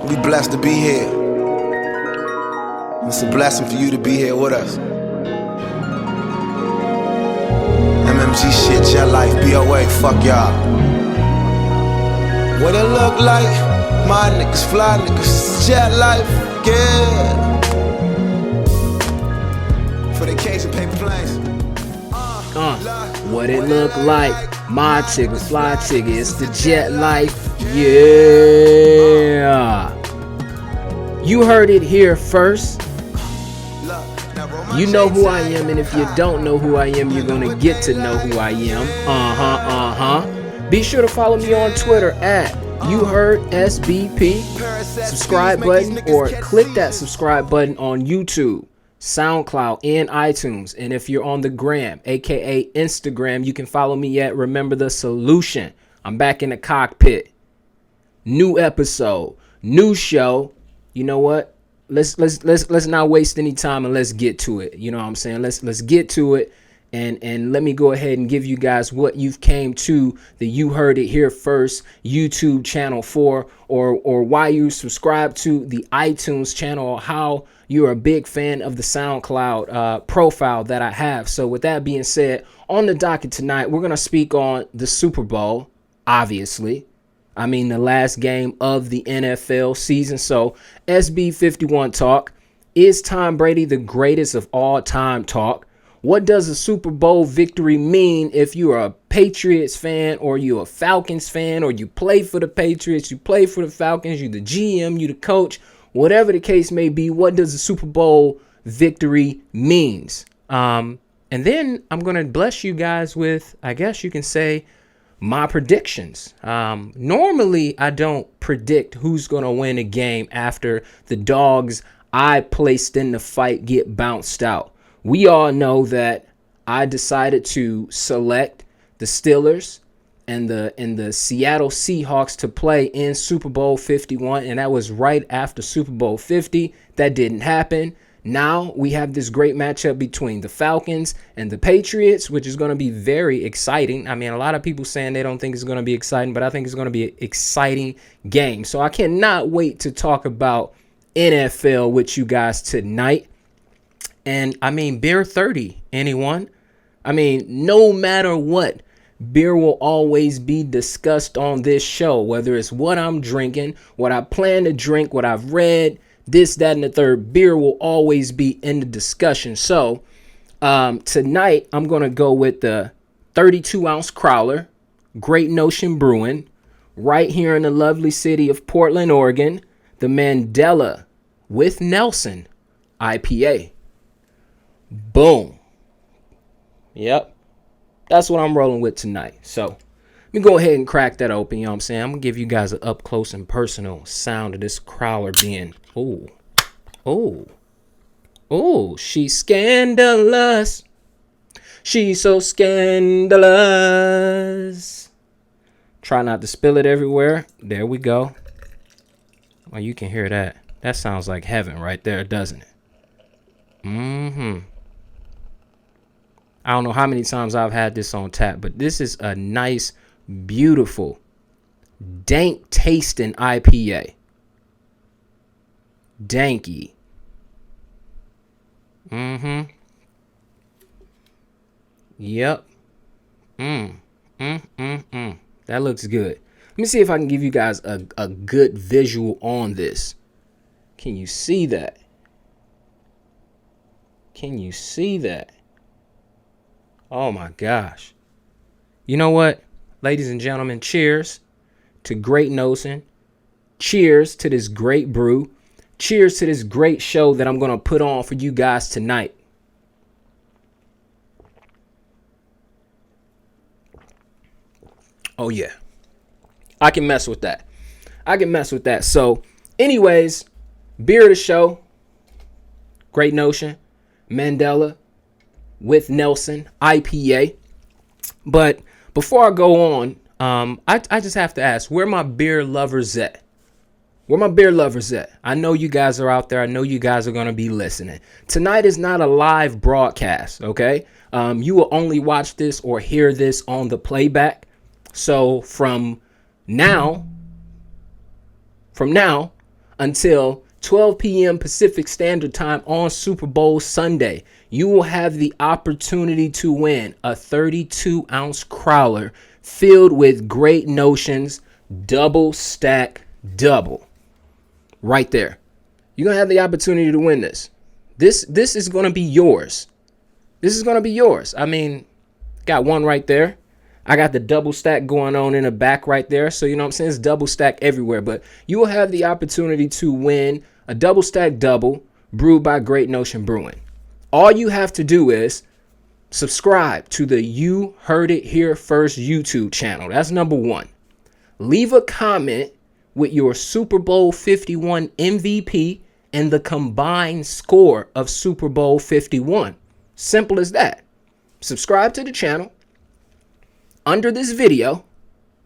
We blessed to be here. It's a blessing for you to be here with us. MMG shit, your life, B.O.A, fuck y'all. What it look like? My niggas, fly niggas, jet life, yeah. For the case and paper planes. What it look like? My ticket, fly ticket, it's the jet life, yeah. You heard it here first. You know who I am, and if you don't know who I am, you're gonna get to know who I am. Be sure to follow me on Twitter at YouHeardSBP. Subscribe button, or click that subscribe button on YouTube, SoundCloud, and iTunes. And if you're on the gram, aka Instagram, you can follow me at Remember the Solution. I'm back in the cockpit. New episode, new show. You know what? Let's not waste any time and let's get to it. You know what I'm saying? Let's get to it. And let me go ahead and give you guys what you've came to the You Heard It Here First YouTube channel for, or why you subscribe to the iTunes channel, or how you're a big fan of the SoundCloud profile that I have. So with that being said, on the docket tonight, we're going to speak on the Super Bowl, obviously. I mean, the last game of the NFL season. So SB51 talk. Is Tom Brady the greatest of all time talk? What does a Super Bowl victory mean if you're a Patriots fan, or you're a Falcons fan, or you play for the Patriots, you play for the Falcons, you the GM, you the coach, whatever the case may be? What does a Super Bowl victory means? And then I'm going to bless you guys with, I guess you can say, my predictions. Normally, I don't predict who's going to win a game after the dogs I placed in the fight get bounced out. We all know that I decided to select the Steelers and the Seattle Seahawks to play in Super Bowl 51, and that was right after Super Bowl 50. That didn't happen. Now we have this great matchup between the Falcons and the Patriots, which is going to be very exciting. I mean, a lot of people saying they don't think it's going to be exciting, but I think it's going to be an exciting game. So I cannot wait to talk about NFL with you guys tonight. And I mean, beer 30, anyone? I mean, no matter what, beer will always be discussed on this show, whether it's what I'm drinking, what I plan to drink, what I've read, this, that, and the third. Beer will always be in the discussion. So tonight, I'm going to go with the 32-ounce Crowler, Great Notion Brewing, right here in the lovely city of Portland, Oregon, the Mandela with Nelson IPA. Boom. Yep. That's what I'm rolling with tonight. So let me go ahead and crack that open. You know what I'm saying? I'm going to give you guys an up close and personal sound of this Crowler being. Oh, she's scandalous. She's so scandalous. Try not to spill it everywhere. There we go. Oh, you can hear that. That sounds like heaven right there, doesn't it? I don't know how many times I've had this on tap, but this is a nice, beautiful, dank tasting IPA. Danky. Yep. That looks good. Let me see if I can give you guys a good visual on this. Can you see that? Can you see that? Oh my gosh. You know what? Ladies and gentlemen, cheers to Great Notion. Cheers to this great brew. Cheers to this great show that I'm going to put on for you guys tonight. Oh, yeah. I can mess with that. So, anyways, beer of the show. Great Notion. Mandela with Nelson IPA. But before I go on, I just have to ask, where my beer lovers at? Where my beer lovers at? I know you guys are out there. I know you guys are going to be listening. Tonight is not a live broadcast, okay? You will only watch this or hear this on the playback. So from now, until 12 p.m. Pacific Standard Time on Super Bowl Sunday. You will have the opportunity to win a 32-ounce crowler filled with great notions, double stack double. Right there. You're going to have the opportunity to win this. This is going to be yours. This is going to be yours. I mean, got one right there. I got the double stack going on in the back right there. So, you know what I'm saying? It's double stack everywhere. But you will have the opportunity to win a double stack double brewed by Great Notion Brewing. All you have to do is subscribe to the You Heard It Here First YouTube channel. That's number one. Leave a comment with your Super Bowl 51 MVP and the combined score of Super Bowl 51. Simple as that. Subscribe to the channel. Under this video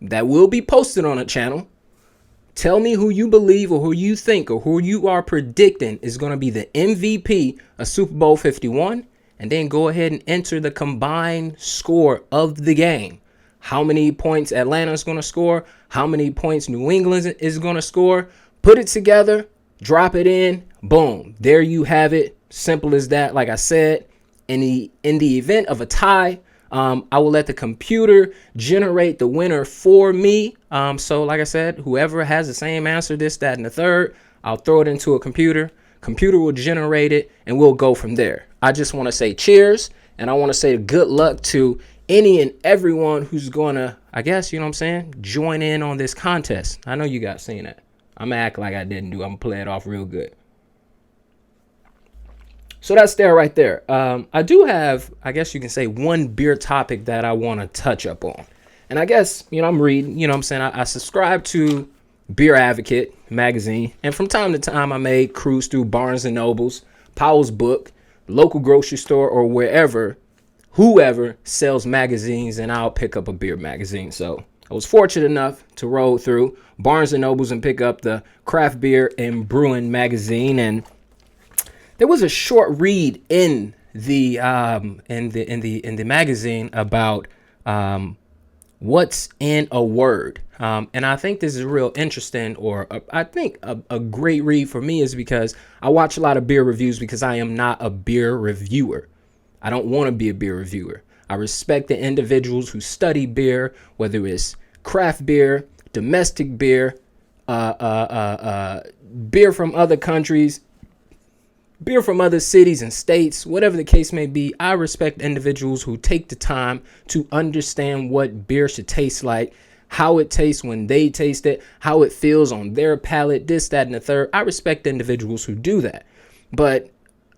that will be posted on the channel, tell me who you believe or who you think or who you are predicting is going to be the MVP of Super Bowl 51, and then go ahead and enter the combined score of the game. How many points Atlanta is going to score, how many points New England is going to score. Put it together, drop it in, boom. There you have it. Simple as that. Like I said, in the event of a tie, I will let the computer generate the winner for me. So like I said, whoever has the same answer, this, that, and the third, I'll throw it into a computer. Computer will generate it, and we'll go from there. I just want to say cheers, and I want to say good luck to any and everyone who's going to, I guess, you know what I'm saying, join in on this contest. I know you guys seen that. I'm going to act like I didn't do. I'm going to play it off real good. So that's there right there. I do have, I guess you can say, one beer topic that I want to touch up on. And I guess, you know, I'm reading, you know what I'm saying, I subscribe to Beer Advocate magazine. And from time to time, I may cruise through Barnes & Nobles, Powell's Book, local grocery store, or wherever, whoever sells magazines, and I'll pick up a beer magazine. So I was fortunate enough to roll through Barnes & Nobles and pick up the Craft Beer and Brewing magazine, and there was a short read in the magazine about what's in a word, and I think this is real interesting, or I think a great read for me is because I watch a lot of beer reviews because I am not a beer reviewer. I don't want to be a beer reviewer. I respect the individuals who study beer, whether it's craft beer, domestic beer, beer from other countries, beer from other cities and states, whatever the case may be. I respect individuals who take the time to understand what beer should taste like, how it tastes when they taste it, how it feels on their palate, this, that, and the third. I respect individuals who do that. But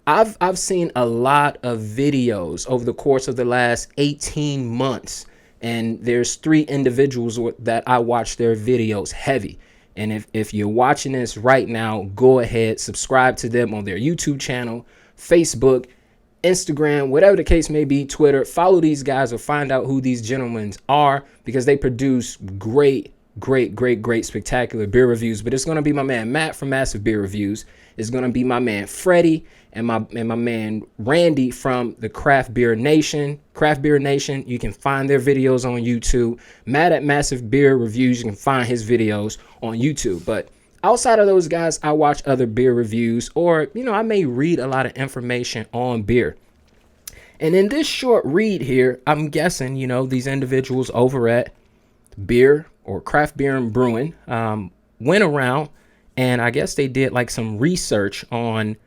I've seen a lot of videos over the course of the last 18 months, and there's 3 individuals that I watch their videos heavy. And if you're watching this right now, go ahead, subscribe to them on their YouTube channel, Facebook, Instagram, whatever the case may be, Twitter. Follow these guys or find out who these gentlemen are, because they produce great, spectacular beer reviews. But it's going to be my man Matt from Massive Beer Reviews. It's going to be my man Freddie and my man Randy from the Craft Beer Nation. Craft Beer Nation, you can find their videos on YouTube. Matt at Massive Beer Reviews, you can find his videos on YouTube. But outside of those guys, I watch other beer reviews, or, you know, I may read a lot of information on beer. And in this short read here, I'm guessing, you know, these individuals over at Beer or Craft Beer and Brewing went around, and I guess they did like some research on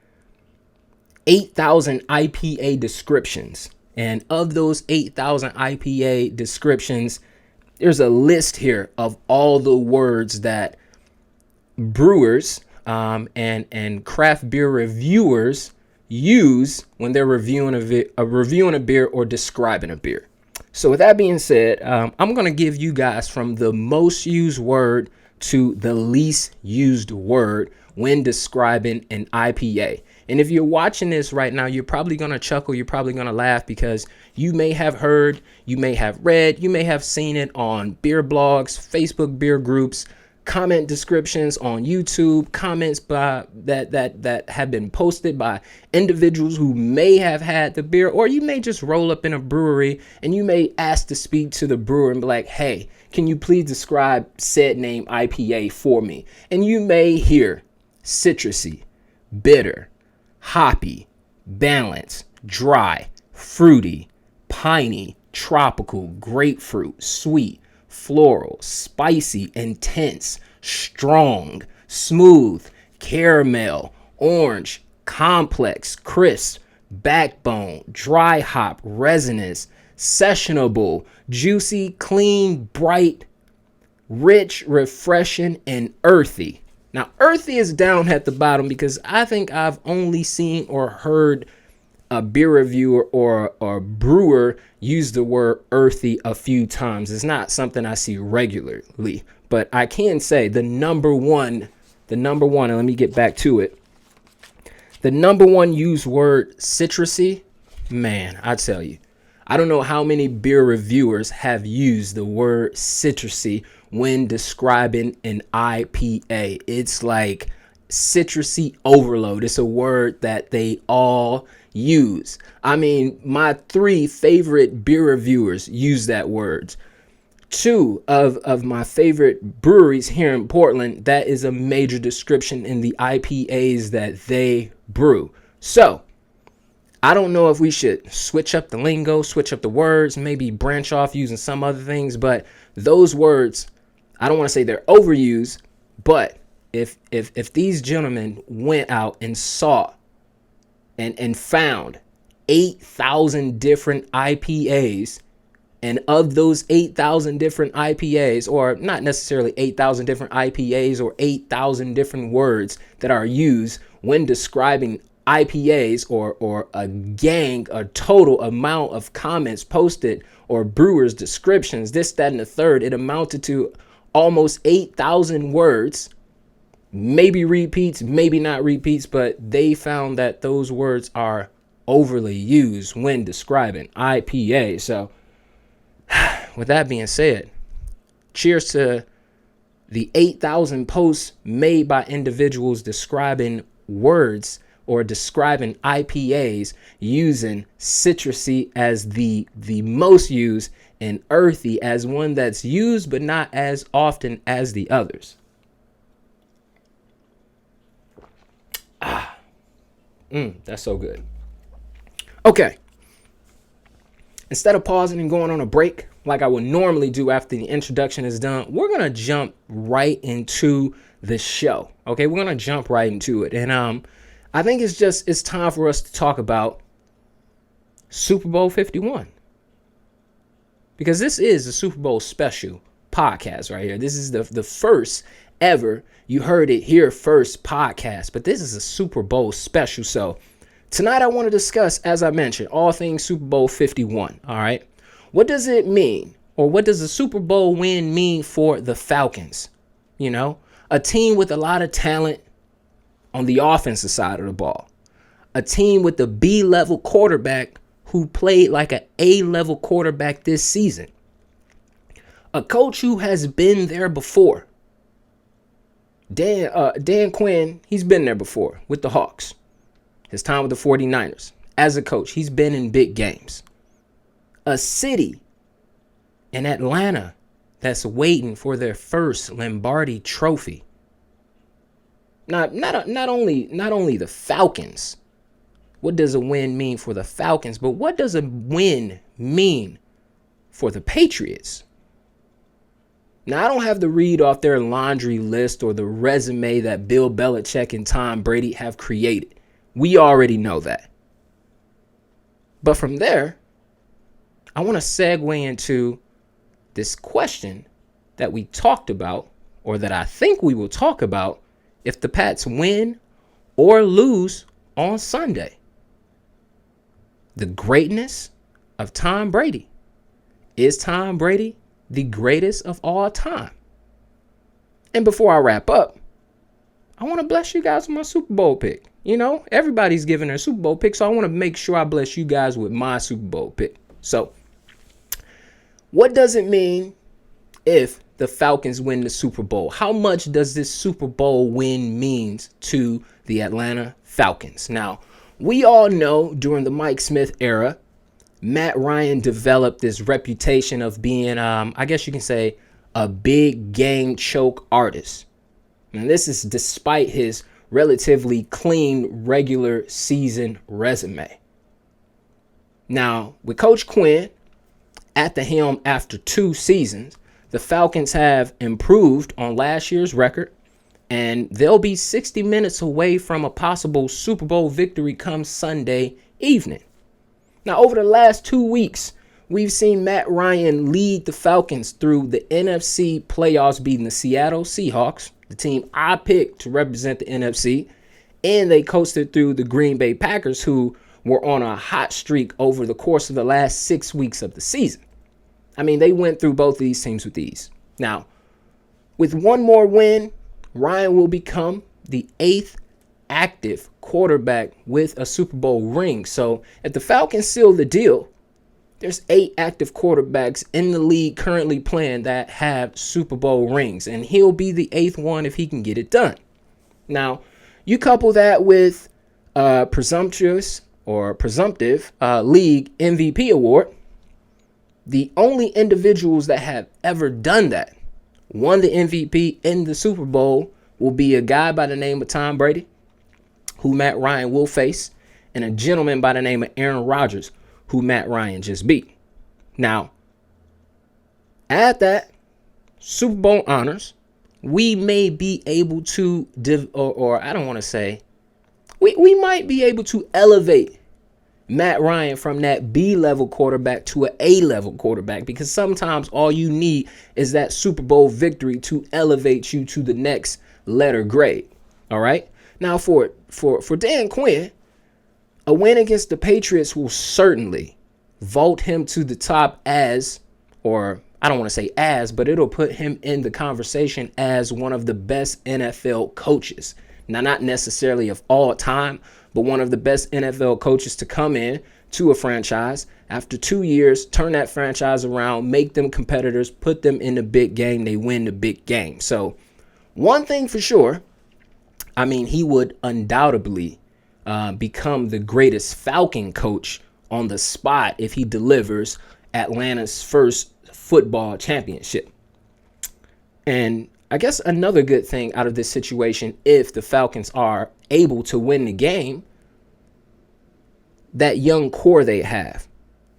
8,000 IPA descriptions. And of those 8,000 IPA descriptions, there's a list here of all the words that brewers and craft beer reviewers use when they're reviewing a beer or describing a beer. So with that being said, I'm going to give you guys from the most used word to the least used word when describing an IPA. And if you're watching this right now, you're probably going to chuckle, you're probably going to laugh, because you may have heard, you may have read, you may have seen it on beer blogs, Facebook beer groups, comment descriptions on YouTube, comments by that have been posted by individuals who may have had the beer, or you may just roll up in a brewery and you may ask to speak to the brewer and be like, hey, can you please describe said name IPA for me? And you may hear citrusy, bitter, hoppy, balanced, dry, fruity, piney, tropical, grapefruit, sweet, floral, spicy, intense, strong, smooth, caramel, orange, complex, crisp, backbone, dry hop, resonance, sessionable, juicy, clean, bright, rich, refreshing, and earthy. Now, earthy is down at the bottom because I think I've only seen or heard a beer reviewer or brewer use the word earthy a few times. It's not something I see regularly, but I can say the number one, and let me get back to it. The number one used word, citrusy, man, I tell you, I don't know how many beer reviewers have used the word citrusy when describing an IPA. It's like citrusy overload. It's a word that they all use. I mean, my 3 favorite beer reviewers use that word. 2 of my favorite breweries here in Portland, that is a major description in the IPAs that they brew. So I don't know if we should switch up the lingo, switch up the words, maybe branch off using some other things, but those words, I don't want to say they're overused, but if these gentlemen went out and saw and found 8,000 different IPAs, and of those 8,000 different IPAs, or not necessarily 8,000 different IPAs or 8,000 different words that are used when describing IPAs, or a total amount of comments posted or brewers' descriptions, this, that, and the third, it amounted to almost 8,000 words, maybe repeats, maybe not repeats, but they found that those words are overly used when describing IPA. So with that being said, cheers to the 8,000 posts made by individuals describing words or describing IPAs using citrusy as the most used and earthy as one that's used but not as often as the others. That's so good. Okay. Instead of pausing and going on a break like I would normally do after the introduction is done, we're going to jump right into the show. Okay, we're going to jump right into it. And I think it's time for us to talk about Super Bowl 51. Because this is a Super Bowl special podcast right here. This is the first ever, you heard it here first, podcast. But this is a Super Bowl special. So tonight I want to discuss, as I mentioned, all things Super Bowl 51. All right. What does it mean? Or what does a Super Bowl win mean for the Falcons? You know, a team with a lot of talent on the offensive side of the ball. A team with a B-level quarterback who played like an A-level quarterback this season. A coach who has been there before. Dan Quinn, he's been there before with the Hawks. His time with the 49ers. As a coach, he's been in big games. A city in Atlanta that's waiting for their first Lombardi trophy. Not only the Falcons. What does a win mean for the Falcons? But what does a win mean for the Patriots? Now, I don't have to read off their laundry list or the resume that Bill Belichick and Tom Brady have created. We already know that. But from there, I want to segue into this question that we talked about, or that I think we will talk about, if the Pats win or lose on Sunday. The greatness of Tom Brady. Is Tom Brady the greatest of all time? And before I wrap up, I want to bless you guys with my Super Bowl pick. You know, everybody's giving their Super Bowl pick, so I want to make sure I bless you guys with my Super Bowl pick. So, what does it mean if the Falcons win the Super Bowl? How much does this Super Bowl win mean to the Atlanta Falcons? Now, we all know during the Mike Smith era, Matt Ryan developed this reputation of being, I guess you can say, a big game choke artist. And this is despite his relatively clean regular season resume. Now, with Coach Quinn at the helm after 2 seasons, the Falcons have improved on last year's record, and they'll be 60 minutes away from a possible Super Bowl victory come Sunday evening. Now, over the last 2 weeks, we've seen Matt Ryan lead the Falcons through the NFC playoffs, beating the Seattle Seahawks, the team I picked to represent the NFC, and they coasted through the Green Bay Packers, who were on a hot streak over the course of the last 6 weeks of the season. I mean, they went through both of these teams with ease. Now, with one more win, Ryan will become the 8th active quarterback with a Super Bowl ring. So if the Falcons seal the deal, there's 8 active quarterbacks in the league currently playing that have Super Bowl rings, and he'll be the 8th one if he can get it done. Now, you couple that with presumptive league MVP award. The only individuals that have ever done that, won the MVP in the Super Bowl, will be a guy by the name of Tom Brady, who Matt Ryan will face, and a gentleman by the name of Aaron Rodgers, who Matt Ryan just beat. Now, add that Super Bowl honors, we may be able to, we might be able to elevate Matt Ryan from that B-level quarterback to an A-level quarterback, because sometimes all you need is that Super Bowl victory to elevate you to the next letter grade. All right. Now, for Dan Quinn, a win against the Patriots will certainly vault him to the top as, or I don't want to say as, but it'll put him in the conversation as one of the best NFL coaches. Now, not necessarily of all time, but one of the best NFL coaches to come in to a franchise after 2 years, turn that franchise around, make them competitors, put them in the big game. They win the big game. So one thing for sure, I mean, he would undoubtedly become the greatest Falcon coach on the spot if he delivers Atlanta's first football championship. And I guess another good thing out of this situation, if the Falcons are able to win the game, that young core they have,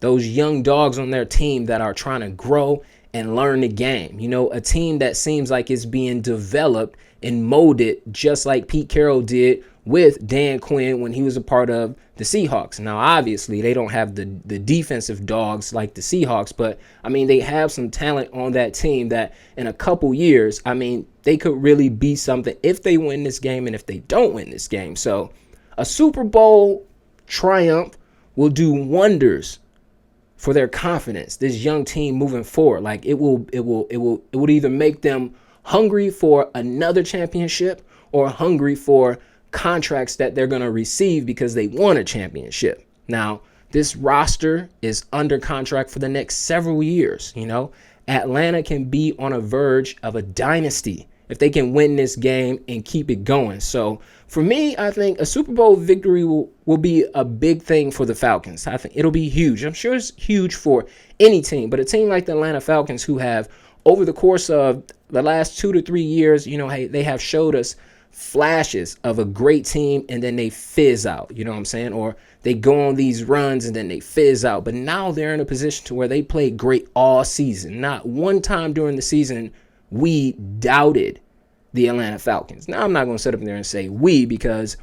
those young dogs on their team that are trying to grow and learn the game. You know, a team that seems like it's being developed and molded just like Pete Carroll did with Dan Quinn when he was a part of the Seahawks. Now, obviously, they don't have the defensive dogs like the Seahawks, but, I mean, they have some talent on that team that in a couple years, I mean, they could really be something if they win this game and if they don't win this game. So a Super Bowl triumph will do wonders for their confidence, this young team moving forward. Like it would either make them hungry for another championship or hungry for contracts that they're going to receive because they won a championship. Now, this roster is under contract for the next several years. You know, Atlanta can be on a verge of a dynasty if they can win this game and keep it going. So for me, I think a Super Bowl victory will be a big thing for the Falcons. I think it'll be huge. I'm sure it's huge for any team, but a team like the Atlanta Falcons, who have over the course of the last 2 to 3 years, you know, hey, they have showed us flashes of a great team and then they fizz out, you know what I'm saying? Or they go on these runs and then they fizz out. But now they're in a position to where they play great all season. Not one time during the season we doubted the Atlanta Falcons. Now, I'm not going to sit up there and say we, because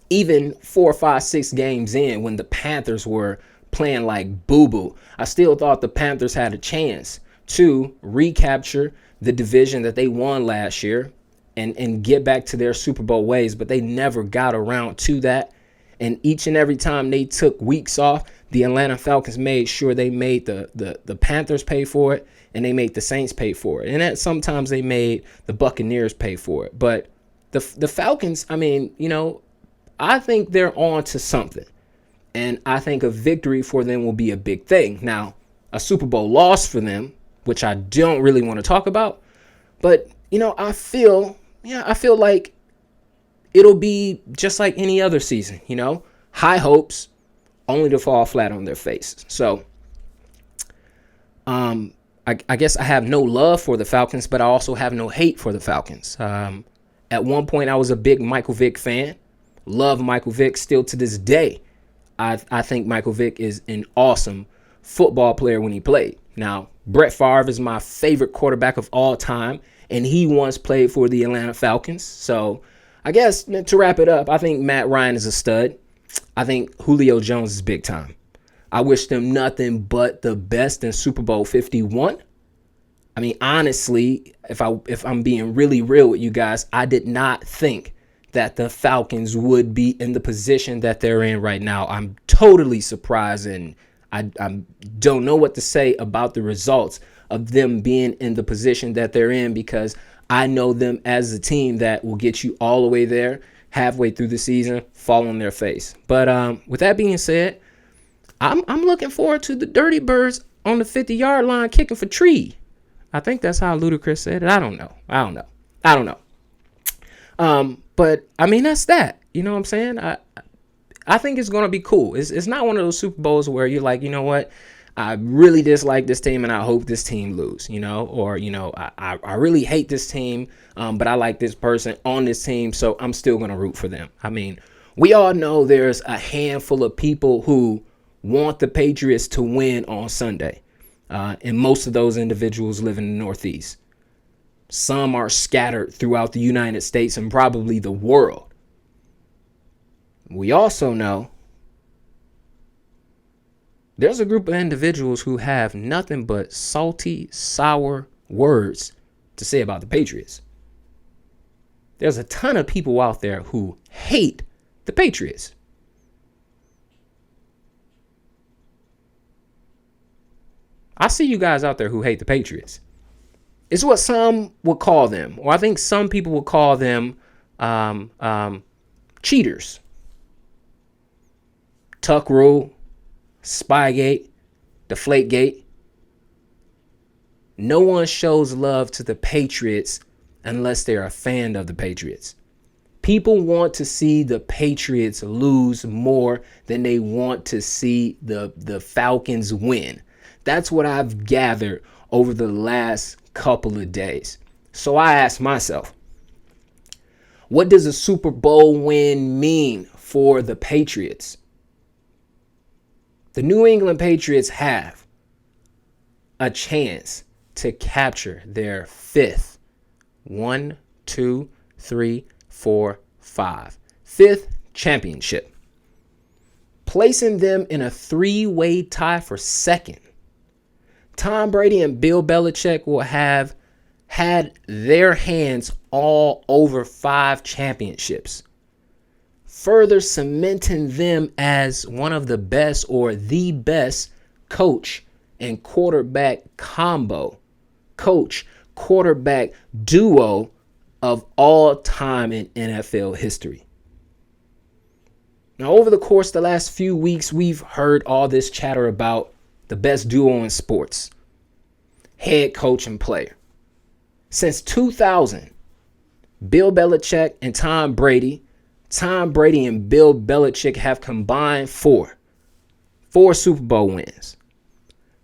even 4, 5, 6 games in, when the Panthers were playing like boo-boo, I still thought the Panthers had a chance to recapture the division that they won last year and get back to their Super Bowl ways, but they never got around to that. And each and every time they took weeks off, the Atlanta Falcons made sure they made the Panthers pay for it, and they made the Saints pay for it. And that sometimes they made the Buccaneers pay for it. But the Falcons, I mean, you know, I think they're on to something. And I think a victory for them will be a big thing. Now, a Super Bowl loss for them, which I don't really want to talk about, but, you know, I feel like it'll be just like any other season, you know, high hopes only to fall flat on their faces. So, I guess I have no love for the Falcons, but I also have no hate for the Falcons. At one point, I was a big Michael Vick fan. Love Michael Vick still to this day. I think Michael Vick is an awesome football player when he played. Now, Brett Favre is my favorite quarterback of all time, and he once played for the Atlanta Falcons. So I guess to wrap it up, I think Matt Ryan is a stud. I think Julio Jones is big time. I wish them nothing but the best in Super Bowl 51. I mean, honestly, if I'm being really real with you guys, I did not think that the Falcons would be in the position that they're in right now. I'm totally surprised, and I don't know what to say about the results of them being in the position that they're in, because I know them as a team that will get you all the way there, halfway through the season, fall on their face. But with that being said, I'm looking forward to the Dirty Birds on the 50-yard line kicking for Tree. I think that's how Ludacris said it. I don't know. But I mean, that's that. You know what I'm saying? I think it's going to be cool. It's not one of those Super Bowls where you're like, you know what? I really dislike this team and I hope this team lose, or, I really hate this team, but I like this person on this team, so I'm still going to root for them. I mean, we all know there's a handful of people who want the Patriots to win on Sunday, and most of those individuals live in the Northeast. Some are scattered throughout the United States and probably the world. We also know there's a group of individuals who have nothing but salty, sour words to say about the Patriots. There's a ton of people out there who hate the Patriots. I see you guys out there who hate the Patriots. It's what some would call them, or I think some people would call them cheaters. Tuck Rule, Spygate, Deflategate. No one shows love to the Patriots unless they're a fan of the Patriots. People want to see the Patriots lose more than they want to see the Falcons win. That's what I've gathered over the last couple of days. So I asked myself, what does a Super Bowl win mean for the Patriots? The New England Patriots have a chance to capture their fifth championship, placing them in a three-way tie for second. Tom Brady and Bill Belichick will have had their hands all over 5 championships, further cementing them as one of the best or the best coach and quarterback combo, coach quarterback duo of all time in NFL history. Now, over the course of the last few weeks, we've heard all this chatter about the best duo in sports, head coach and player. Since 2000, Bill Belichick and Tom Brady and Bill Belichick have combined four Super Bowl wins,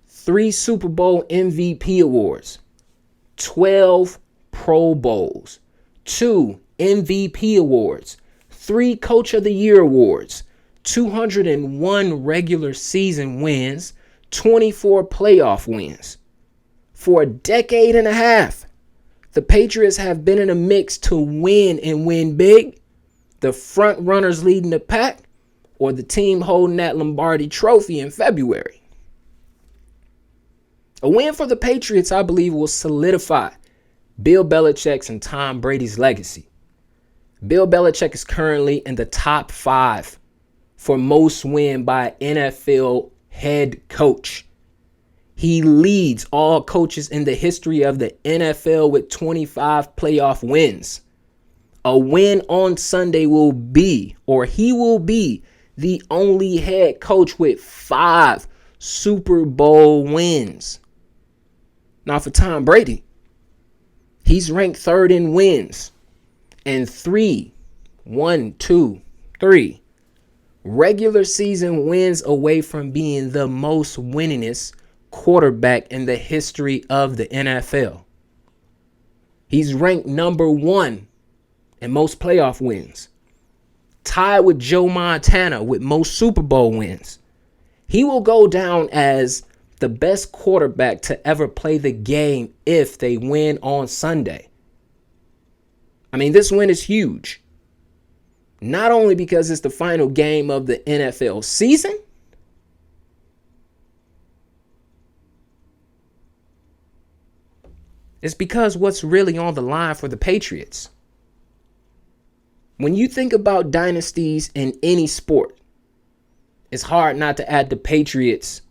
3 Super Bowl MVP awards, 12 Pro Bowls, 2 MVP awards, 3 Coach of the Year awards, 201 regular season wins, 24 playoff wins. For a decade and a half, the Patriots have been in a mix to win and win big. The front runners leading the pack, or the team holding that Lombardi trophy in February. A win for the Patriots, I believe, will solidify Bill Belichick's and Tom Brady's legacy. Bill Belichick is currently in the top 5 for most win by NFL head coach. He leads all coaches in the history of the NFL with 25 playoff wins. A win on Sunday he will be the only head coach with 5 Super Bowl wins. Now for Tom Brady, he's ranked 3rd in wins and 3 regular season wins away from being the most winningest quarterback in the history of the NFL. He's ranked number 1 and most playoff wins. Tied with Joe Montana with most Super Bowl wins. He will go down as the best quarterback to ever play the game if they win on Sunday. I mean, this win is huge. Not only because it's the final game of the NFL season, it's because what's really on the line for the Patriots. When you think about dynasties in any sport, it's hard not to add the Patriots,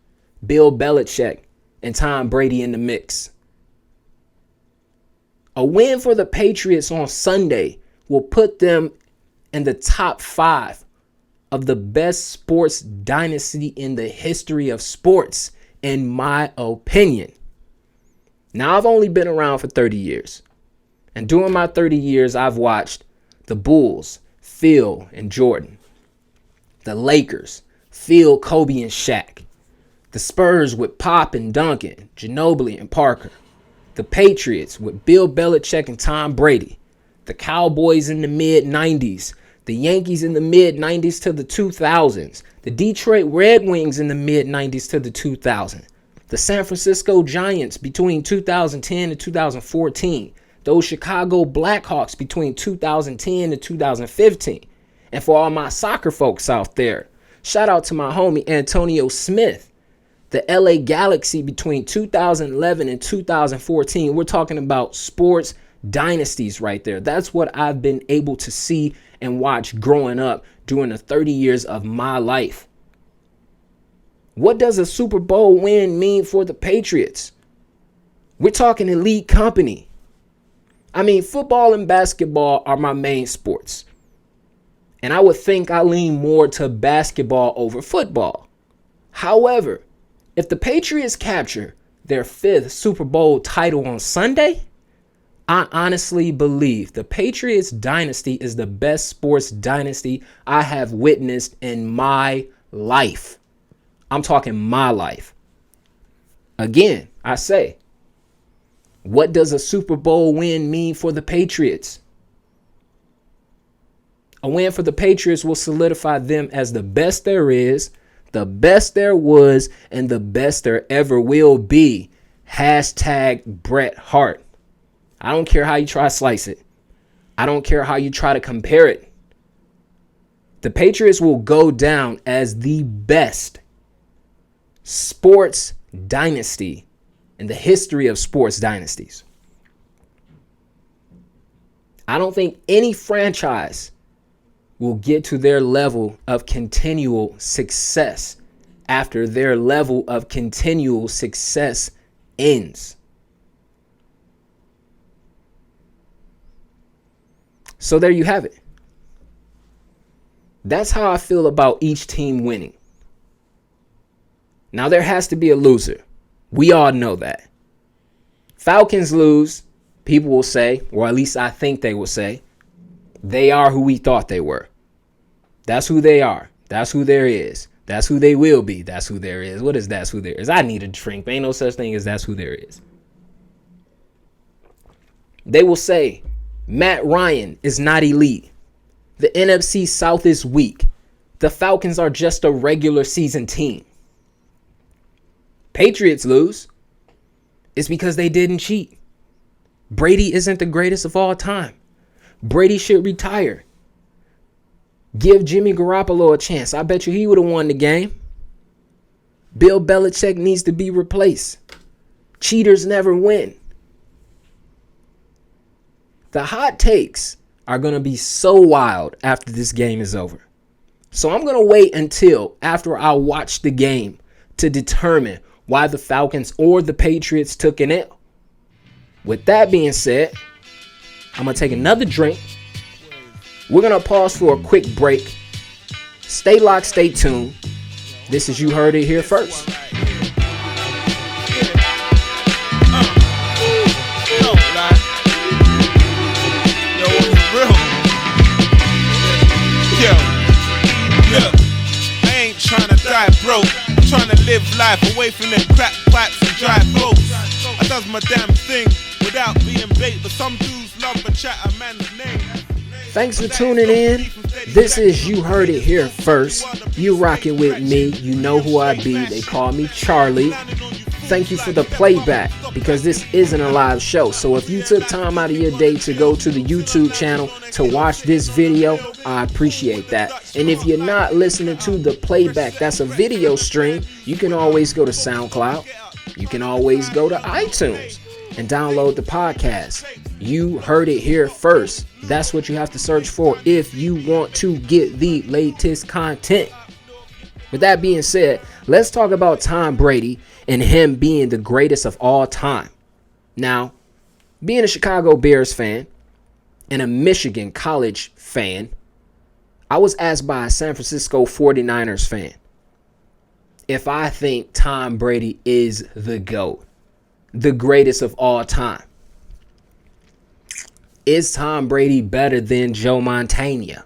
Bill Belichick, and Tom Brady in the mix. A win for the Patriots on Sunday will put them in the top 5 of the best sports dynasty in the history of sports, in my opinion. Now, I've only been around for 30 years. And during my 30 years, I've watched the Bulls, Phil and Jordan. The Lakers, Phil, Kobe, and Shaq. The Spurs with Pop and Duncan, Ginobili and Parker. The Patriots with Bill Belichick and Tom Brady. The Cowboys in the mid-90s. The Yankees in the mid-90s to the 2000s. The Detroit Red Wings in the mid-90s to the 2000s. The San Francisco Giants between 2010 and 2014. Those Chicago Blackhawks between 2010 and 2015. And for all my soccer folks out there, shout out to my homie Antonio Smith. The LA Galaxy between 2011 and 2014. We're talking about sports dynasties right there. That's what I've been able to see and watch growing up during the 30 years of my life. What does a Super Bowl win mean for the Patriots? We're talking elite company. I mean, football and basketball are my main sports. And I would think I lean more to basketball over football. However, if the Patriots capture their 5th Super Bowl title on Sunday, I honestly believe the Patriots dynasty is the best sports dynasty I have witnessed in my life. I'm talking my life. Again, I say, what does a Super Bowl win mean for the Patriots? A win for the Patriots will solidify them as the best there is, the best there was, and the best there ever will be. Hashtag Bret Hart. I don't care how you try to slice it. I don't care how you try to compare it. The Patriots will go down as the best sports dynasty in the history of sports dynasties. I don't think any franchise will get to their level of continual success after their level of continual success ends. So there you have it. That's how I feel about each team winning. Now there has to be a loser. We all know that. Falcons lose, people will say, or at least I think they will say, they are who we thought they were. That's who they are. That's who there is. That's who they will be. That's who there is. What is that's who there is? I need a drink. Ain't no such thing as that's who there is. They will say, Matt Ryan is not elite. The NFC South is weak. The Falcons are just a regular season team. Patriots lose. It's because they didn't cheat. Brady isn't the greatest of all time. Brady should retire. Give Jimmy Garoppolo a chance. I bet you he would have won the game. Bill Belichick needs to be replaced. Cheaters never win. The hot takes are going to be so wild after this game is over. So I'm going to wait until after I watch the game to determine why the Falcons or the Patriots took an L. With that being said, I'm going to take another drink. We're going to pause for a quick break. Stay locked, stay tuned. This is You Heard It Here First. Broke, trying to live life away from them crack pipes and dry folks. I does my damn thing without being bait, but some dudes love to chat a man's name. Thanks for tuning in. This is You Heard It Here First. You rocking with me. You know who I be. They call me Charlie. Thank you for the playback, because this isn't a live show. So if you took time out of your day to go to the YouTube channel to watch this video, I appreciate that. And if you're not listening to the playback, that's a video stream, you can always go to SoundCloud. You can always go to iTunes and download the podcast. You heard it here first. That's what you have to search for if you want to get the latest content. With that being said, let's talk about Tom Brady and him being the greatest of all time. Now, being a Chicago Bears fan and a Michigan College fan, I was asked by a San Francisco 49ers fan if I think Tom Brady is the GOAT, the greatest of all time. Is Tom Brady better than Joe Montana?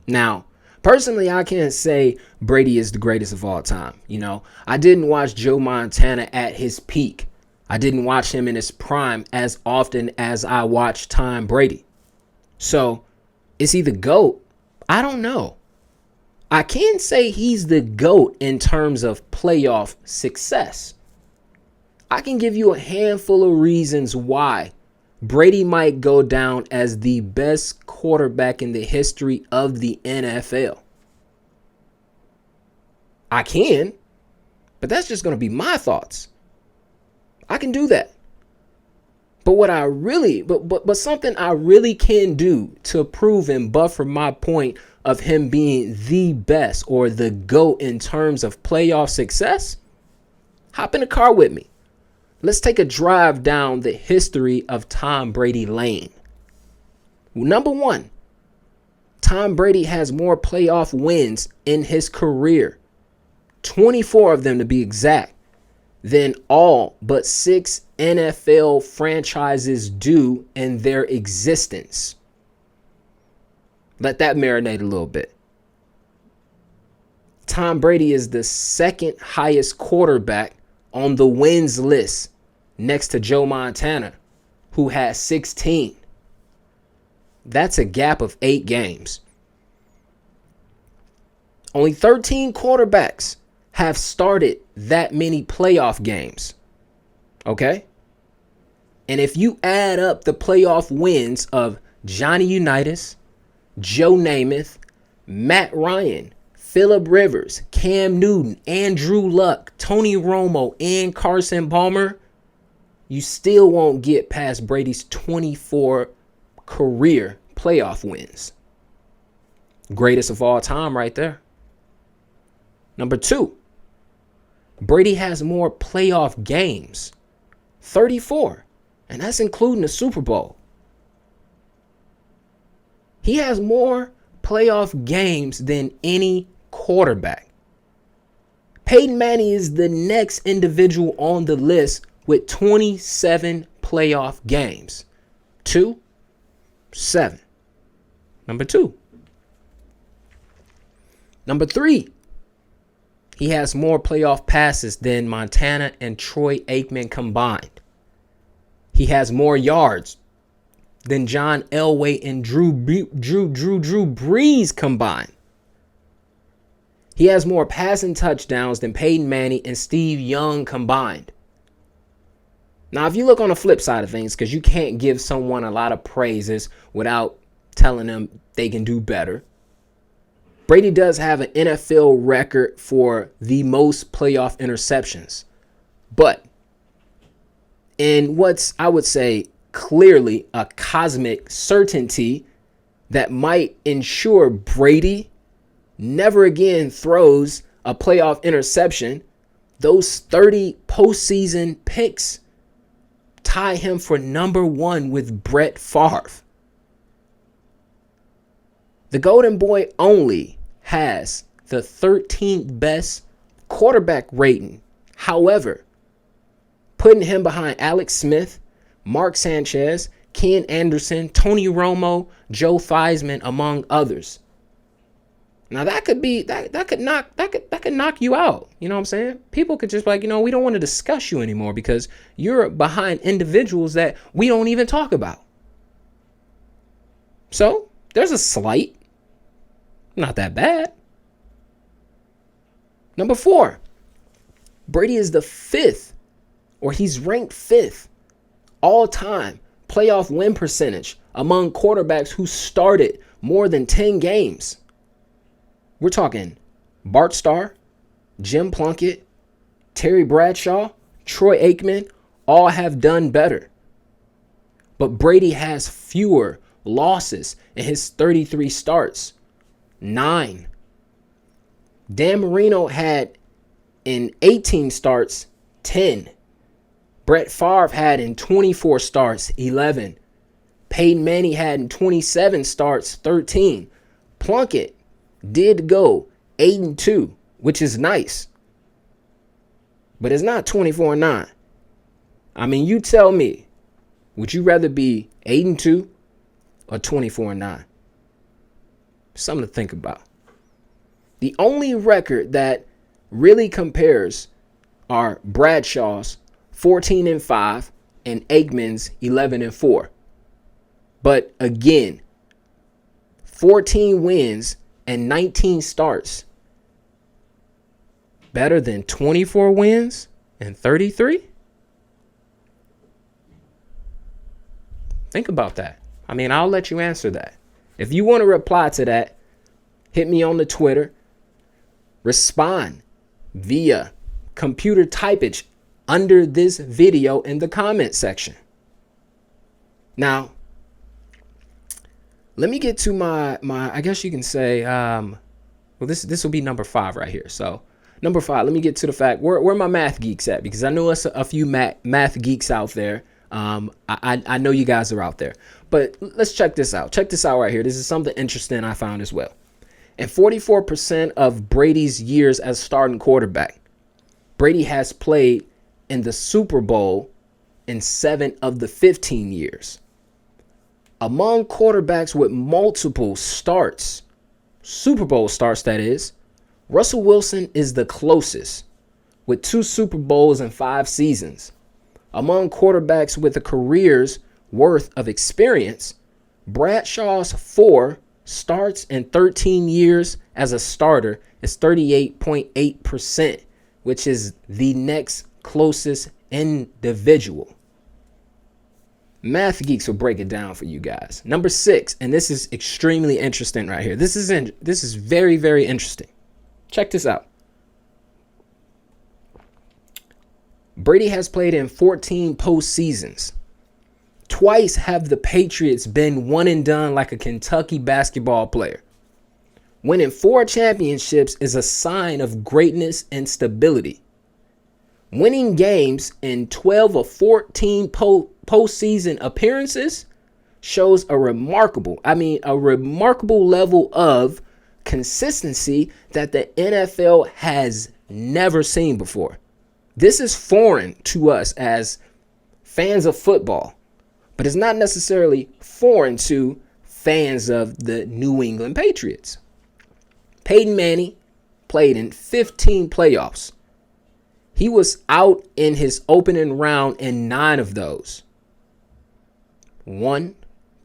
Now, personally, I can't say Brady is the greatest of all time. You know, I didn't watch Joe Montana at his peak. I didn't watch him in his prime as often as I watched Tom Brady. So, is he the GOAT? I don't know. I can say he's the GOAT in terms of playoff success. I can give you a handful of reasons why Brady might go down as the best quarterback in the history of the NFL. I can, but that's just going to be my thoughts. I can do that. But but something I really can do to prove and buffer my point of him being the best or the GOAT in terms of playoff success, hop in the car with me. Let's take a drive down the history of Tom Brady lane. Number one, Tom Brady has more playoff wins in his career, 24 of them to be exact, than all but 6 NFL franchises do in their existence. Let that marinate a little bit. Tom Brady is the second highest quarterback on the wins list, next to Joe Montana, who has 16. That's a gap of 8 games. Only 13 quarterbacks have started that many playoff games. Okay? And if you add up the playoff wins of Johnny Unitas, Joe Namath, Matt Ryan, Phillip Rivers, Cam Newton, Andrew Luck, Tony Romo, and Carson Palmer, you still won't get past Brady's 24 career playoff wins. Greatest of all time right there. Number 2, Brady has more playoff games, 34, and that's including the Super Bowl. He has more playoff games than any quarterback. Peyton Manning is the next individual on the list with 27 playoff games. 2, 7. Number 2. Number 3. He has more playoff passes than Montana and Troy Aikman combined. He has more yards than John Elway and Drew Brees combined. He has more passing touchdowns than Peyton Manning and Steve Young combined. Now, if you look on the flip side of things, because you can't give someone a lot of praises without telling them they can do better, Brady does have an NFL record for the most playoff interceptions. But in what's, I would say, clearly a cosmic certainty that might ensure Brady never again throws a playoff interception, those 30 postseason picks tie him for number 1 with Brett Favre. The Golden Boy only has the 13th best quarterback rating. However, putting him behind Alex Smith, Mark Sanchez, Ken Anderson, Tony Romo, Joe Theismann, among others. Now that could be that could knock you out. You know what I'm saying? People could just be like, we don't want to discuss you anymore because you're behind individuals that we don't even talk about. So there's a slight, not that bad. Number 4, Brady is the 5th, or he's ranked 5th all-time playoff win percentage among quarterbacks who started more than 10 games. We're talking Bart Starr, Jim Plunkett, Terry Bradshaw, Troy Aikman, all have done better. But Brady has fewer losses in his 33 starts. 9. Dan Marino had in 18 starts, 10. Brett Favre had in 24 starts, 11. Peyton Manning had in 27 starts, 13. Plunkett did go 8-2, which is nice. But it's not 24-9. I mean, you tell me, would you rather be 8-2 or 24-9? Something to think about. The only record that really compares are Bradshaw's 14-5 and Aikman's 11-4. But again, 14 wins and 19 starts. Better than 24 wins and 33? Think about that. I mean, I'll let you answer that. If you want to reply to that, hit me on the Twitter. Respond via computer typage under this video in the comment section. Now, let me get to my I guess you can say, well, this will be number 5 right here. So number 5, let me get to the fact where my math geeks at, because I know it's a few math geeks out there. I know you guys are out there, but let's check this out. Check this out right here. This is something interesting I found as well. In 44% of Brady's years as starting quarterback, Brady has played in the Super Bowl in 7 of the 15 years. Among quarterbacks with multiple starts, Super Bowl starts that is, Russell Wilson is the closest with 2 Super Bowls and 5 seasons. Among quarterbacks with a career's worth of experience, Bradshaw's 4 starts and 13 years as a starter is 38.8%, which is the next closest individual. Math geeks will break it down for you guys. Number 6, and this is extremely interesting right here. This is very, very interesting. Check this out. Brady has played in 14 postseasons. Twice have the Patriots been one and done like a Kentucky basketball player. Winning 4 championships is a sign of greatness and stability. Winning games in 12 of 14 postseason appearances shows a remarkable level of consistency that the NFL has never seen before. This is foreign to us as fans of football, but it's not necessarily foreign to fans of the New England Patriots. Peyton Manning played in 15 playoffs. He was out in his opening round in 9 of those. 1,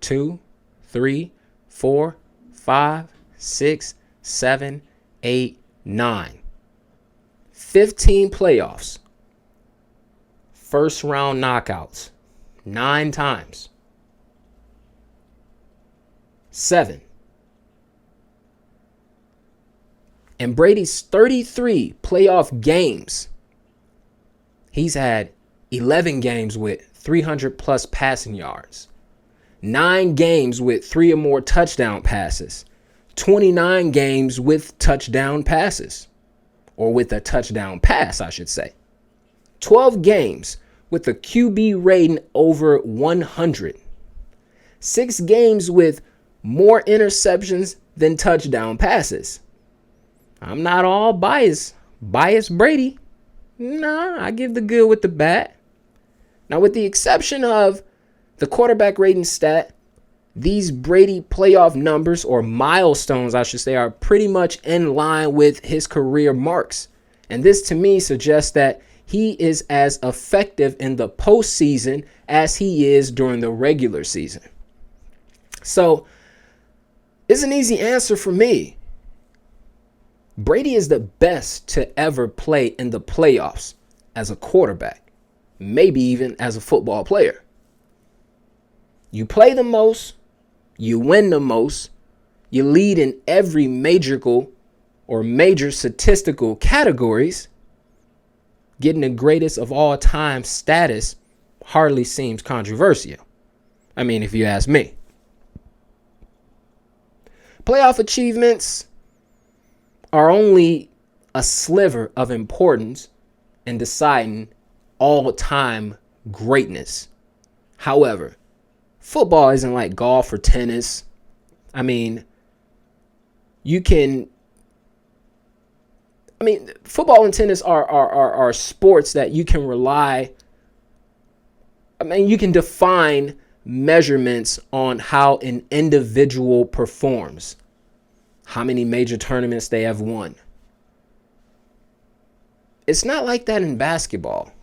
2, 3, 4, 5, 6, 7, 8, 9. 15 playoffs. First round knockouts. 9 times. 7. In Brady's 33 playoff games, he's had 11 games with 300 plus passing yards, 9 games with 3 or more touchdown passes, 29 games with touchdown passes, or with a touchdown pass, I should say. 12 games with a QB rating over 100. 6 games with more interceptions than touchdown passes. I'm not all biased Brady. Nah, I give the good with the bad. Now, with the exception of the quarterback rating stat, these Brady playoff numbers, or milestones, I should say, are pretty much in line with his career marks. And this, to me, suggests that he is as effective in the postseason as he is during the regular season. So, It's an easy answer for me. Brady is the best to ever play in the playoffs as a quarterback, maybe even as a football player. You play the most, you win the most, you lead in every major statistical categories. Getting the greatest of all time status hardly seems controversial. I mean, if you ask me. Playoff achievements are only a sliver of importance in deciding all-time greatness. However, football isn't like golf or tennis. I mean, football and tennis are sports that you can rely. I mean, you can define measurements on how an individual performs, how many major tournaments they have won. It's not like that in basketball,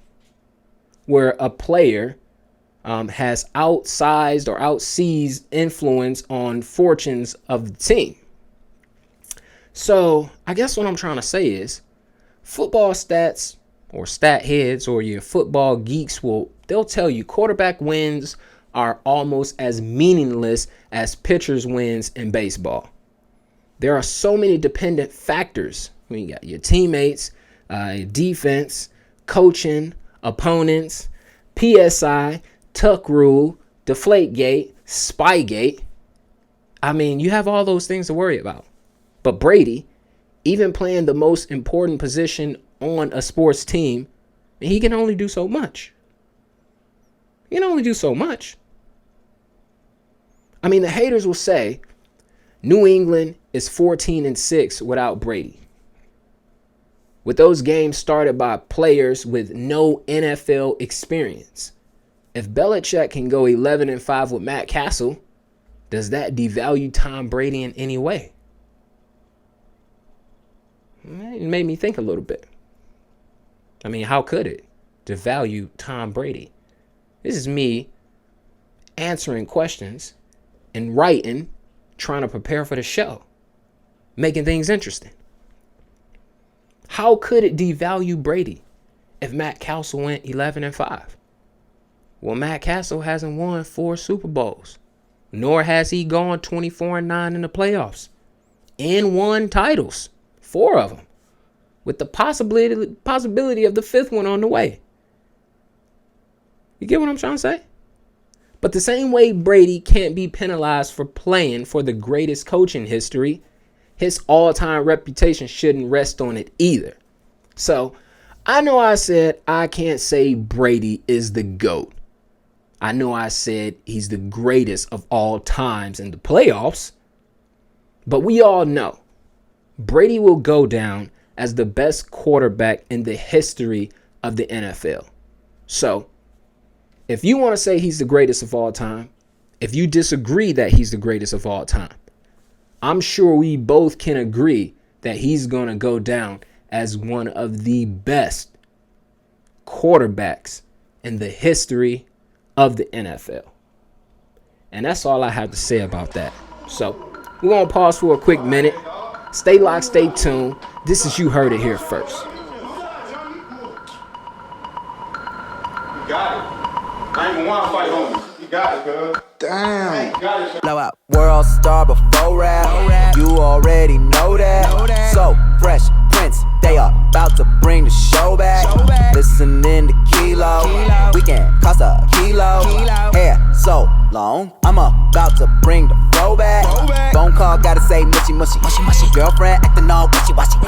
where a player has outsized or outseized influence on fortunes of the team. So I guess what I'm trying to say is football stats or stat heads or your football geeks they'll tell you quarterback wins are almost as meaningless as pitchers wins in baseball. There are so many dependent factors. I mean, you got your teammates, defense, coaching, opponents, PSI, tuck rule, deflategate, spygate. I mean, you have all those things to worry about. But Brady, even playing the most important position on a sports team, he can only do so much. He can only do so much. I mean, the haters will say New England is 14-6 without Brady, with those games started by players with no NFL experience. If Belichick can go 11-5 with Matt Castle, does that devalue Tom Brady in any way? It made me think a little bit. I mean, how could it devalue Tom Brady? This is me answering questions and writing, trying to prepare for the show, making things interesting. How could it devalue Brady if Matt Castle went 11-5? Well, Matt Castle hasn't won 4 Super Bowls, nor has he gone 24-9 in the playoffs and won titles, 4 of them, with the possibility of the 5th one on the way. You get what I'm trying to say? But the same way Brady can't be penalized for playing for the greatest coach in history, his all-time reputation shouldn't rest on it either. So I know I said I can't say Brady is the GOAT. I know I said he's the greatest of all times in the playoffs. But we all know Brady will go down as the best quarterback in the history of the NFL. So if you want to say he's the greatest of all time, if you disagree that he's the greatest of all time, I'm sure we both can agree that he's going to go down as one of the best quarterbacks in the history of the NFL. And that's all I have to say about that. So we're going to pause for a quick minute. Stay locked, stay tuned. This is You Heard It Here First. You got it. I ain't even want to fight on you. You got it, cuz. Damn. Got it, Blow out world star before rap. You already know that. So fresh Prince, they are about to bring the show back. Listening to Kilo, we can cost a kilo. Hair so long, I'm about to bring the flow back. Phone call, gotta say mushy mushy. Girlfriend acting all wishy washy.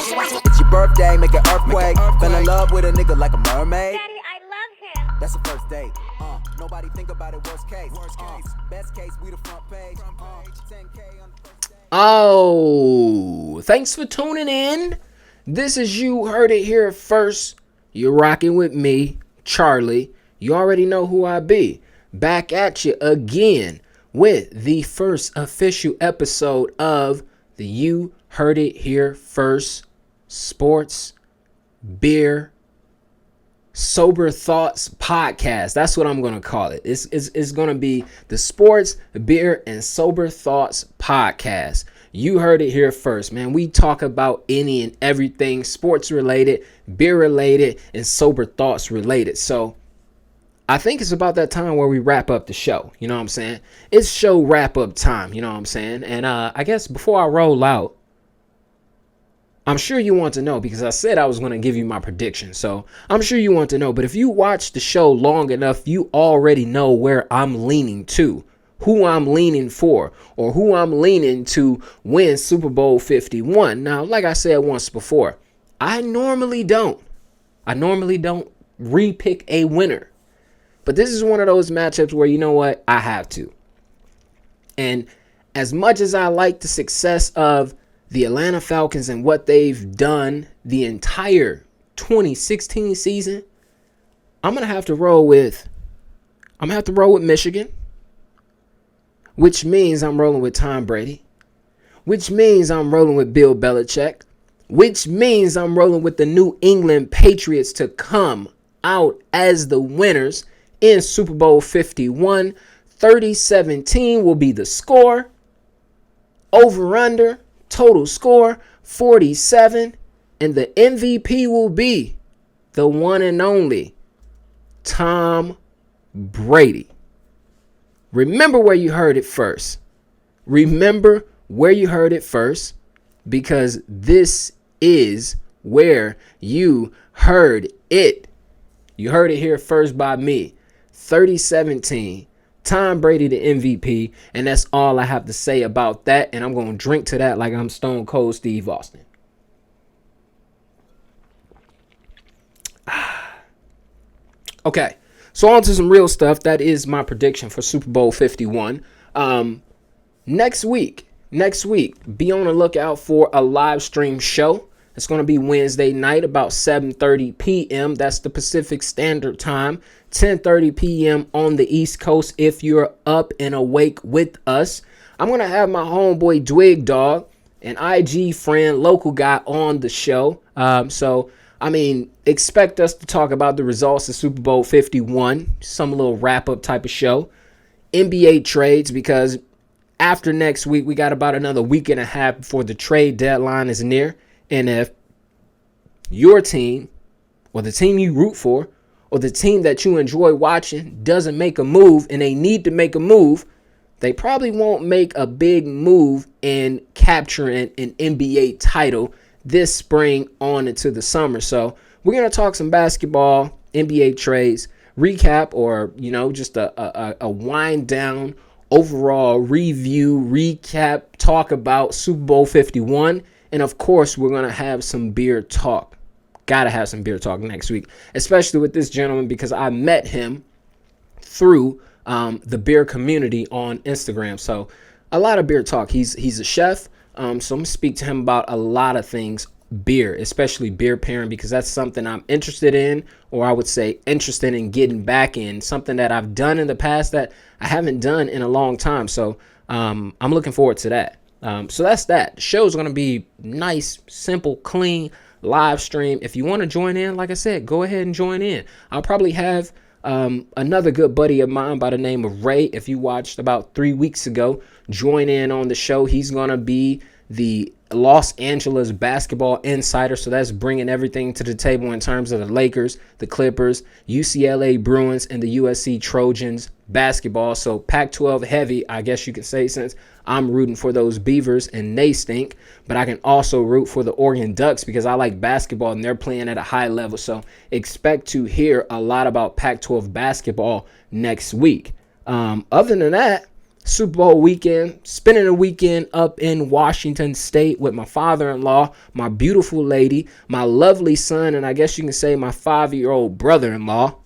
It's your birthday, make an earthquake. Fell in love with a nigga like a mermaid. Daddy, I love him. That's the first date. Nobody think about it. Worst case. Best case, we the front page. 10K on the first day. Oh, thanks for tuning in. This is You Heard It Here First. You're rocking with me, Charlie. You already know who I be. Back at you again with the first official episode of the You Heard It Here First Sports Beer Sober Thoughts Podcast. That's what I'm going to call it. It's going to be the Sports, Beer, and Sober Thoughts Podcast. You heard it here first, man. We talk about any and everything sports related, beer related, and sober thoughts related. So I think it's about that time where we wrap up the show. You know what I'm saying? It's show wrap up time. You know what I'm saying? And I guess before I roll out, I'm sure you want to know, because I said I was going to give you my prediction. So I'm sure you want to know. But if you watch the show long enough, you already know where I'm leaning to, who I'm leaning for, or who I'm leaning to win Super Bowl 51. Now, like I said once before, I normally don't re-pick a winner. But this is one of those matchups where, you know what, I have to. And as much as I like the success of the Atlanta Falcons and what they've done the entire 2016 season, I'm going to have to roll with Michigan, which means I'm rolling with Tom Brady, which means I'm rolling with Bill Belichick, which means I'm rolling with the New England Patriots to come out as the winners in Super Bowl 51. 30-17 will be the score. Over-under, total score, 47. And the MVP will be the one and only Tom Brady. Remember where you heard it first. Remember where you heard it first, because this is where you heard it. You heard it here first by me. 30-17. Tom Brady the MVP. And that's all I have to say about that. And I'm going to drink to that like I'm Stone Cold Steve Austin. Okay. So on to some real stuff. That is my prediction for Super Bowl 51. Next week, be on the lookout for a live stream show. It's going to be Wednesday night about 7:30 p.m. That's the Pacific Standard Time. 10:30 p.m. on the East Coast if you're up and awake with us. I'm going to have my homeboy Dwig Dog, an IG friend, local guy, on the show. Expect us to talk about the results of Super Bowl 51, some little wrap-up type of show. NBA trades, because after next week, we got about another week and a half before the trade deadline is near. And if your team, or the team you root for, or the team that you enjoy watching doesn't make a move, and they need to make a move, they probably won't make a big move in capturing an NBA title this spring on into the summer. So we're going to talk some basketball, NBA trades, recap, or, just a wind down, overall review, recap, talk about Super Bowl 51. And of course, we're going to have some beer talk. Got to have some beer talk next week, especially with this gentleman, because I met him through the beer community on Instagram. So a lot of beer talk. He's a chef. So I'm going to speak to him about a lot of things beer, especially beer pairing, because that's something I'm interested in, or I would say interested in getting back in, something that I've done in the past that I haven't done in a long time. So I'm looking forward to that. So that's that. The show's going to be nice, simple, clean, live stream. If you want to join in, like I said, go ahead and join in. I'll probably have another good buddy of mine by the name of Ray, if you watched about 3 weeks ago, join in on the show. He's going to be the Los Angeles basketball insider. So that's bringing everything to the table in terms of the Lakers, the Clippers, UCLA Bruins, and the USC Trojans basketball. So Pac-12 heavy, I guess you could say, since I'm rooting for those Beavers and they stink. But I can also root for the Oregon Ducks because I like basketball and they're playing at a high level. So expect to hear a lot about Pac-12 basketball next week. Other than that, Super Bowl weekend, spending a weekend up in Washington State with my father-in-law, my beautiful lady, my lovely son, and I guess you can say my 5-year-old brother-in-law.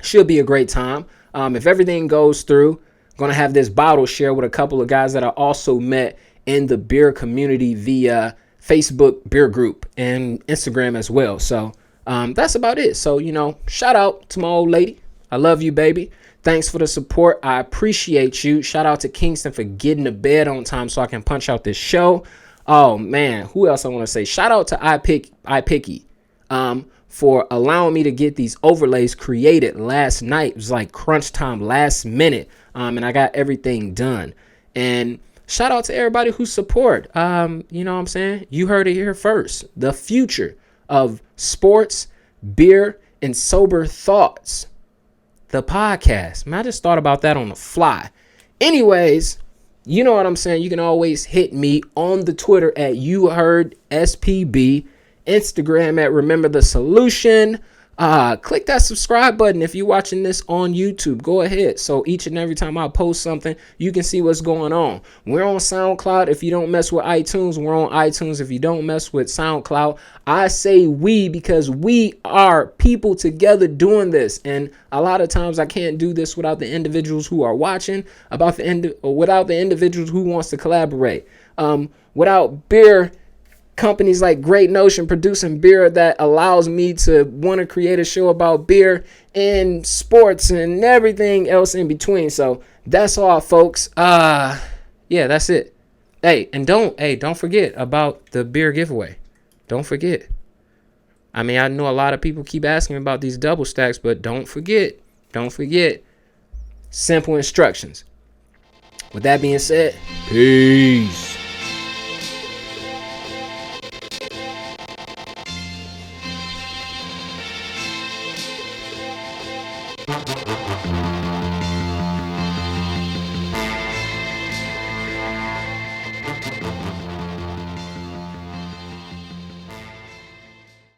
Should be a great time. If everything goes through, going to have this bottle share with a couple of guys that I also met in the beer community via Facebook beer group and Instagram as well. So that's about it. So, shout out to my old lady. I love you, baby. Thanks for the support. I appreciate you. Shout out to Kingston for getting to bed on time so I can punch out this show. Oh, man. Who else I want to say? Shout out to iPicky for allowing me to get these overlays created last night. It was like crunch time, last minute, and I got everything done. And shout out to everybody who support. You know what I'm saying? You heard it here first. The future of sports, beer, and sober thoughts. The podcast. Man, I just thought about that on the fly. Anyways, you know what I'm saying? You can always hit me on the Twitter at YouHeardSPB, Instagram at Remember the Solution. Click that subscribe button if you're watching this on YouTube. Go ahead. So each and every time I post something, you can see what's going on. We're on SoundCloud. If you don't mess with iTunes, we're on iTunes. If you don't mess with SoundCloud, I say we because we are people together doing this. And a lot of times I can't do this without the individuals who are watching, without the individuals who wants to collaborate. Without beer companies like Great Notion producing beer that allows me to want to create a show about beer and sports and everything else in between. So that's all, folks. Yeah, that's it. Hey, don't forget about the beer giveaway. Don't forget. I mean, I know a lot of people keep asking about these double stacks, but don't forget. Simple instructions. With that being said, peace.